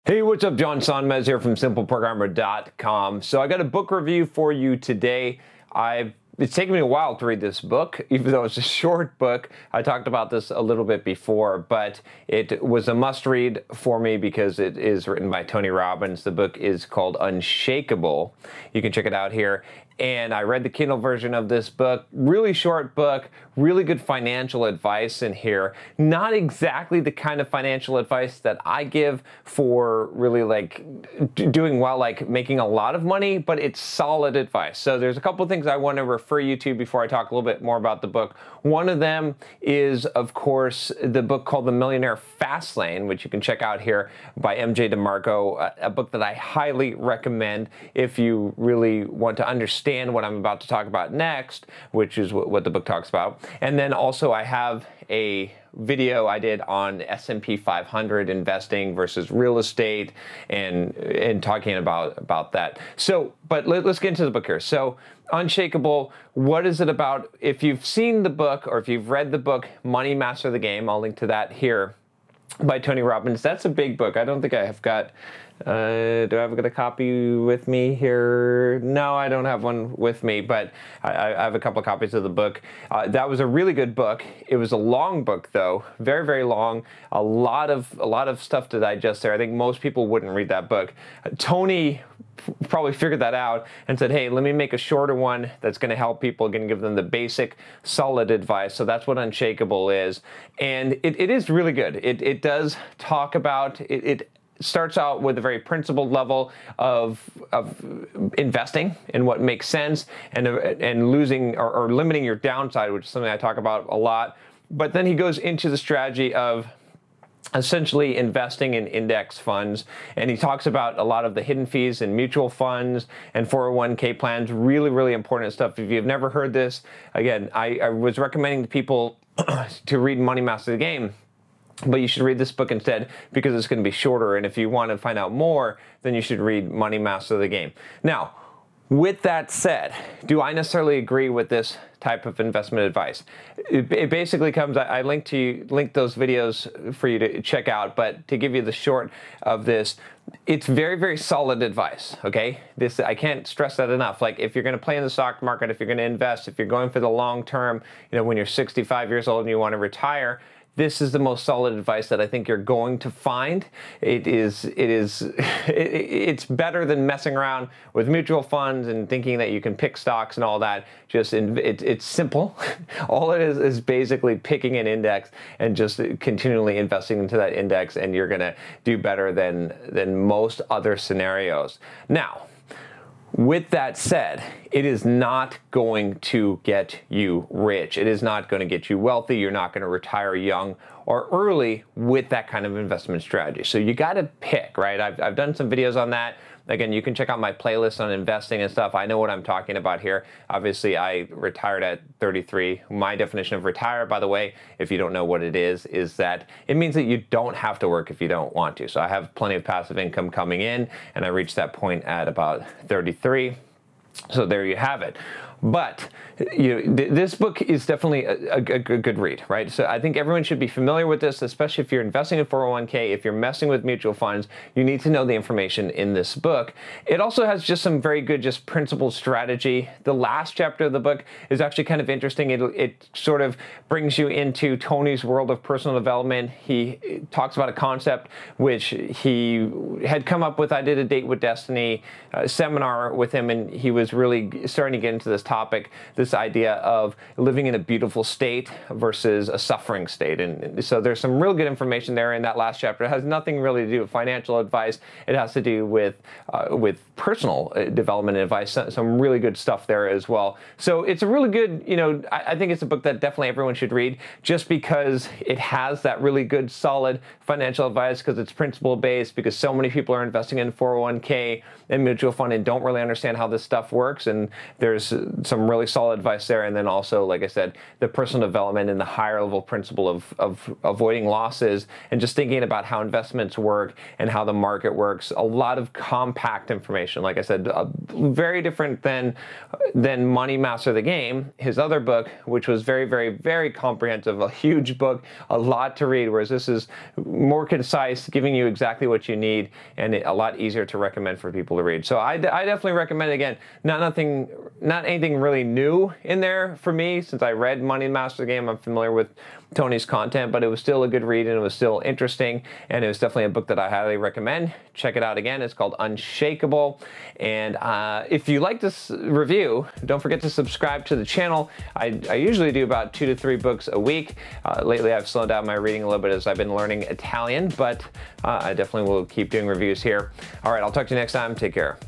Hey, what's up? John Sonmez here from simpleprogrammer.com. So I got a book review for you today. It's taken me a while to read this book, even though it's a short book. I talked about this a little bit before, but it was a must-read for me because it is written by Tony Robbins. The book is called Unshakable. You can check it out here. And I read the Kindle version of this book. Really short book, really good financial advice in here. Not exactly the kind of financial advice that I give for really like doing well, like making a lot of money, but it's solid advice. So there's a couple of things I want to refer you to before I talk a little bit more about the book. One of them is, of course, the book called The Millionaire Fastlane, which you can check out here by MJ DeMarco, a book that I highly recommend if you really want to understand what I'm about to talk about next, which is what the book talks about. And then also I have a video I did on S&P 500 investing versus real estate and talking about that. So, but let's get into the book here. So, Unshakable, what is it about? If you've seen the book or if you've read the book, Money Master the Game, I'll link to that here, by Tony Robbins. That's a big book. I don't think I have got, do I have got a copy with me here? No, I don't have one with me, but I have a couple of copies of the book. That was a really good book. It was a long book though, very, very long. A lot of stuff to digest there. I think most people wouldn't read that book. Tony probably figured that out and said, hey, let me make a shorter one that's going to help people, going to give them the basic solid advice. So that's what Unshakable is. And it is really good. It does talk about, it starts out with a very principled level of investing and what makes sense and losing or limiting your downside, which is something I talk about a lot. But then he goes into the strategy of essentially investing in index funds, and he talks about a lot of the hidden fees in mutual funds and 401k plans. Really, really important stuff. If you've never heard this, again, I was recommending to people to read Money Master the Game, but you should read this book instead because it's going to be shorter, and if you want to find out more, then you should read Money Master the Game. Now, with that said, do I necessarily agree with this type of investment advice? It basically comes, I link those videos for you to check out, but to give you the short of this, it's very, very solid advice, okay? I can't stress that enough. Like, if you're gonna play in the stock market, if you're gonna invest, if you're going for the long term, when you're 65 years old and you wanna retire, this is the most solid advice that I think you're going to find. It's better than messing around with mutual funds and thinking that you can pick stocks and all that. It's simple. All it is basically picking an index and just continually investing into that index, and you're gonna do better than most other scenarios. Now, with that said, it is not going to get you rich. It is not going to get you wealthy. You're not going to retire young or early with that kind of investment strategy. So you got to pick, right? I've done some videos on that. Again, you can check out my playlist on investing and stuff. I know what I'm talking about here. Obviously, I retired at 33. My definition of retire, by the way, if you don't know what it is that it means that you don't have to work if you don't want to. So I have plenty of passive income coming in, and I reached that point at about 33. So there you have it. But this book is definitely a good read, right? So I think everyone should be familiar with this, especially if you're investing in 401k, if you're messing with mutual funds, you need to know the information in this book. It also has just some very good, just principled strategy. The last chapter of the book is actually kind of interesting. It sort of brings you into Tony's world of personal development. He talks about a concept which he had come up with. I did a Date with Destiny seminar with him, and he was really starting to get into this topic, this idea of living in a beautiful state versus a suffering state. And so there's some real good information there in that last chapter. It has nothing really to do with financial advice. It has to do with personal development advice, some really good stuff there as well. So it's a really good, I think it's a book that definitely everyone should read, just because it has that really good, solid financial advice, because it's principle based, because so many people are investing in 401k and mutual fund and don't really understand how this stuff works. And there's some really solid advice there. And then also, like I said, the personal development and the higher level principle of avoiding losses and just thinking about how investments work and how the market works. A lot of compact information. Like I said, very different than Money Master the Game, his other book, which was very, very, very comprehensive, a huge book, a lot to read, whereas this is more concise, giving you exactly what you need, and a lot easier to recommend for people to read. So I definitely recommend it. Again, not anything really new in there for me, since I read Money Master the Game. I'm familiar with Tony's content, but it was still a good read and it was still interesting, and it was definitely a book that I highly recommend. Check it out again. It's called Unshakable. And if you like this review, don't forget to subscribe to the channel. I usually do about 2 to 3 books a week. Lately I've slowed down my reading a little bit as I've been learning Italian, but I definitely will keep doing reviews here. All right, I'll talk to you next time. Take care.